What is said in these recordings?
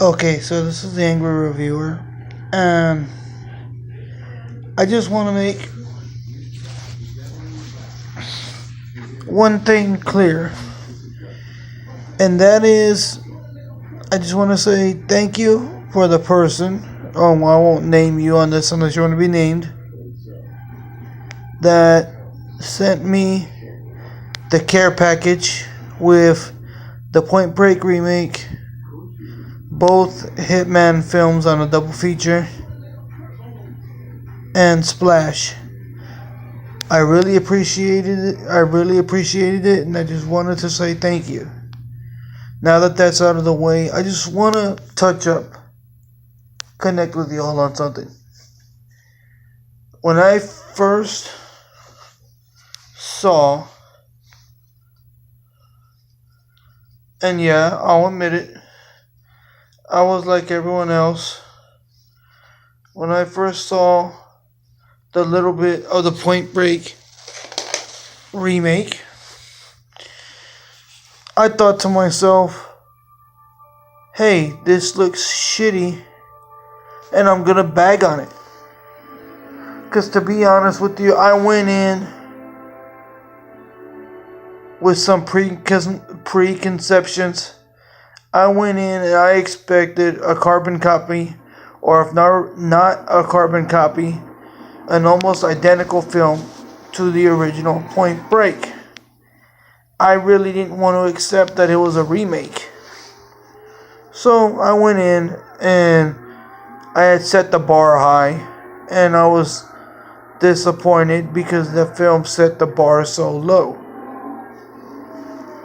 Okay, so this is the Angry Reviewer, and I just want to make one thing clear, and that is I just want to say thank you for the person. Oh, I won't name you on this unless you want to be named. That sent me the care package with the Point Break remake, both Hitman films on a double feature, and Splash. I really appreciated it. And I just wanted to say thank you. Now that that's out of the way, I just want to connect with you all on something. When I first saw, and yeah, I'll admit it, I was like everyone else. When I first saw the little bit of the Point Break remake, I thought to myself, hey, this looks shitty, and I'm gonna bag on it. Because to be honest with you, I went in with some preconceptions. I went in and I expected a carbon copy, or if not a carbon copy, an almost identical film to the original Point Break. I really didn't want to accept that it was a remake. So I went in and I had set the bar high, and I was disappointed because the film set the bar so low.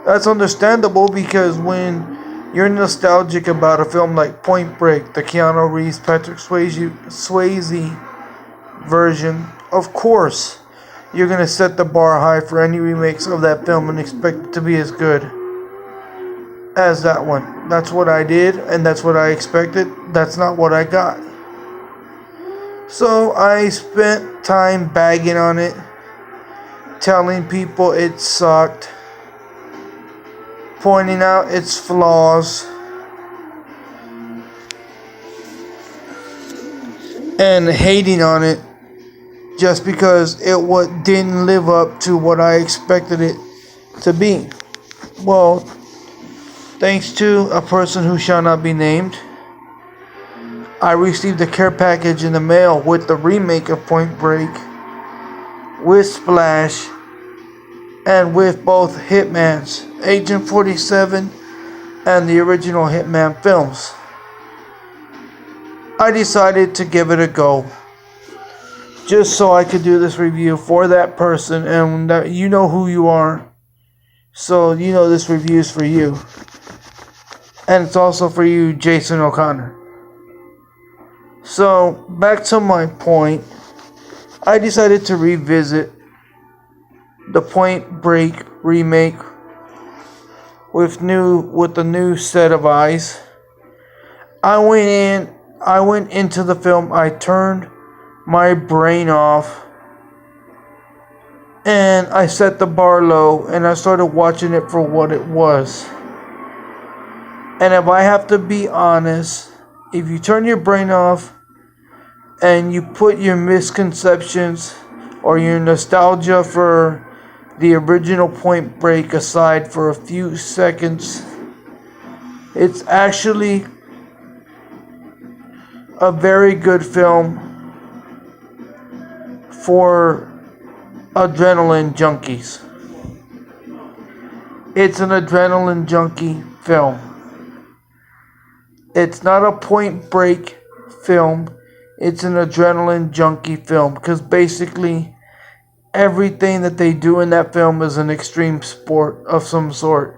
That's understandable because when you're nostalgic about a film like Point Break, the Keanu Reeves, Patrick Swayze version, of course you're going to set the bar high for any remakes of that film and expect it to be as good as that one. That's what I did, and that's what I expected. That's not what I got. So I spent time bagging on it, telling people it sucked, pointing out its flaws, and hating on it just because it didn't live up to what I expected it to be. Well, thanks to a person who shall not be named, I received a care package in the mail with the remake of Point Break, with Splash, and with both Hitmans, Agent 47 and the original Hitman films. I decided to give it a go, just so I could do this review for that person, and that you know who you are, so you know this review is for you. And it's also for you, Jason O'Connor. So, back to my point, I decided to revisit the Point Break remake with a new set of eyes. I went into the film, I turned my brain off, and I set the bar low, and I started watching it for what it was. And if I have to be honest, if you turn your brain off and you put your misconceptions or your nostalgia for the original Point Break aside for a few seconds, it's actually a very good film for adrenaline junkies. It's an adrenaline junkie film. It's not a Point Break film. It's an adrenaline junkie film, because basically everything that they do in that film is an extreme sport of some sort.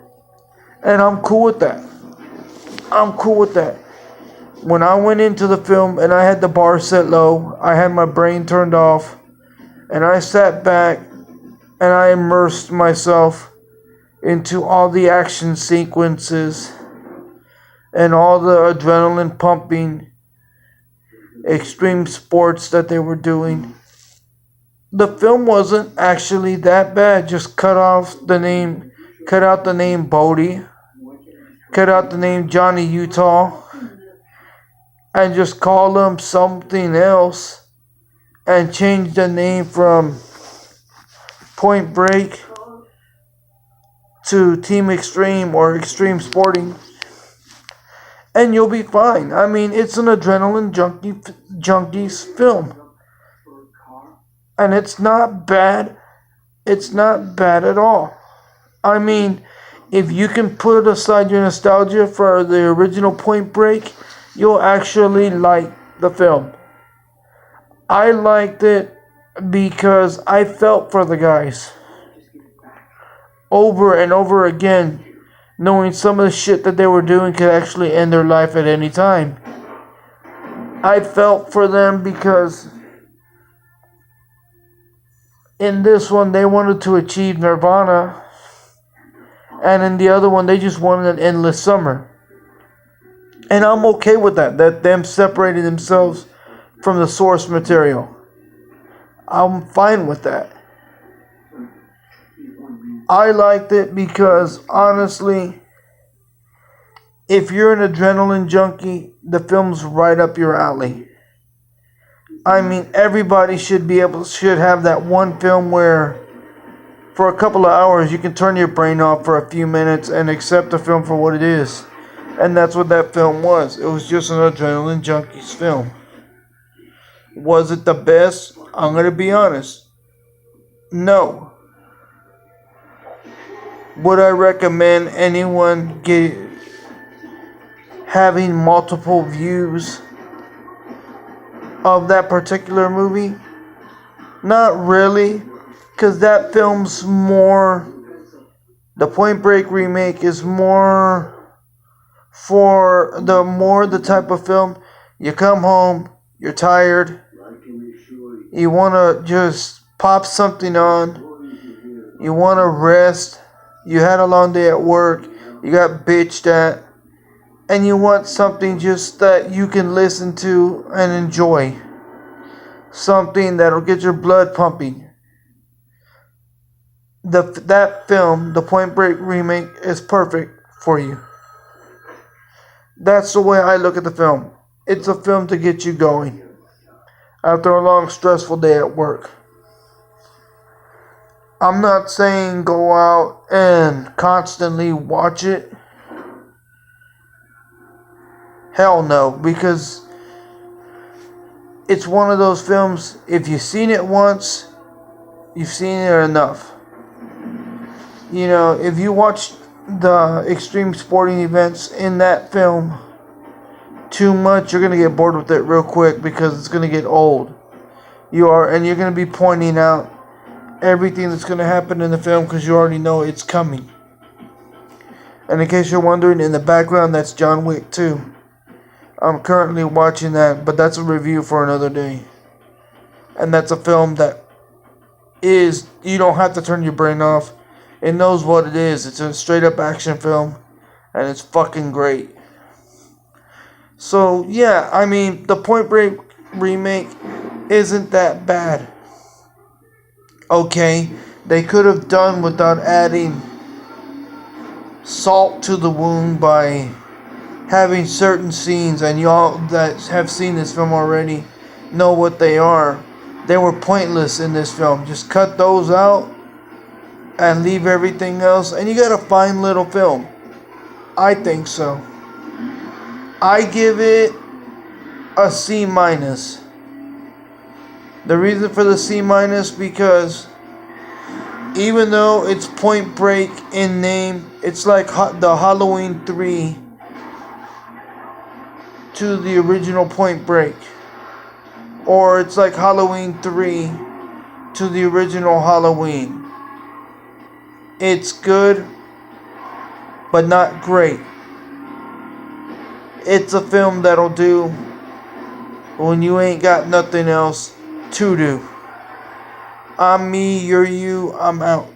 And I'm cool with that. When I went into the film and I had the bar set low, I had my brain turned off, and I sat back and I immersed myself into all the action sequences and all the adrenaline pumping extreme sports that they were doing. The film wasn't actually that bad. Just cut out the name Bodie, cut out the name Johnny Utah, and just call them something else and change the name from Point Break to Team Extreme or Extreme Sporting, and you'll be fine. I mean, it's an adrenaline junkies film, and it's not bad. It's not bad at all. I mean, if you can put aside your nostalgia for the original Point Break, you'll actually like the film. I liked it because I felt for the guys over and over again, knowing some of the shit that they were doing could actually end their life at any time. I felt for them because in this one they wanted to achieve nirvana, and in the other one they just wanted an endless summer. And I'm okay with that them separating themselves from the source material. I'm fine with that. I liked it because, honestly, if you're an adrenaline junkie, the film's right up your alley. I mean, everybody should have that one film where, for a couple of hours, you can turn your brain off for a few minutes and accept the film for what it is. And that's what that film was. It was just an adrenaline junkies film. Was it the best? I'm going to be honest. No. Would I recommend anyone having multiple views of that particular movie? Not really, because that film's more, the Point Break remake is more for the type of film you come home, you're tired, you want to just pop something on, you want to rest, you had a long day at work, you got bitched at, and you want something just that you can listen to and enjoy. Something that'll get your blood pumping. That film, the Point Break remake, is perfect for you. That's the way I look at the film. It's a film to get you going after a long, stressful day at work. I'm not saying go out and constantly watch it. Hell no, because it's one of those films, if you've seen it once, you've seen it enough. You know, if you watch the extreme sporting events in that film too much, you're going to get bored with it real quick because it's going to get old. And you're going to be pointing out everything that's going to happen in the film because you already know it's coming. And in case you're wondering, in the background, that's John Wick 2. I'm currently watching that, but that's a review for another day. And that's a film that you don't have to turn your brain off. It knows what it is. It's a straight up action film, and it's fucking great. So, yeah, I mean, the Point Break remake isn't that bad. Okay, they could have done without adding salt to the wound by having certain scenes, and y'all that have seen this film already know what they are. They were pointless in this film. Just cut those out and leave everything else, and you got a fine little film. I think so. I give it a C-. The reason for the C- because even though it's Point Break in name, it's like the Halloween 3 to the original Point Break. Or it's like Halloween 3 to the original Halloween. It's good, but not great. It's a film that'll do when you ain't got nothing else to do. I'm me, you're you, I'm out.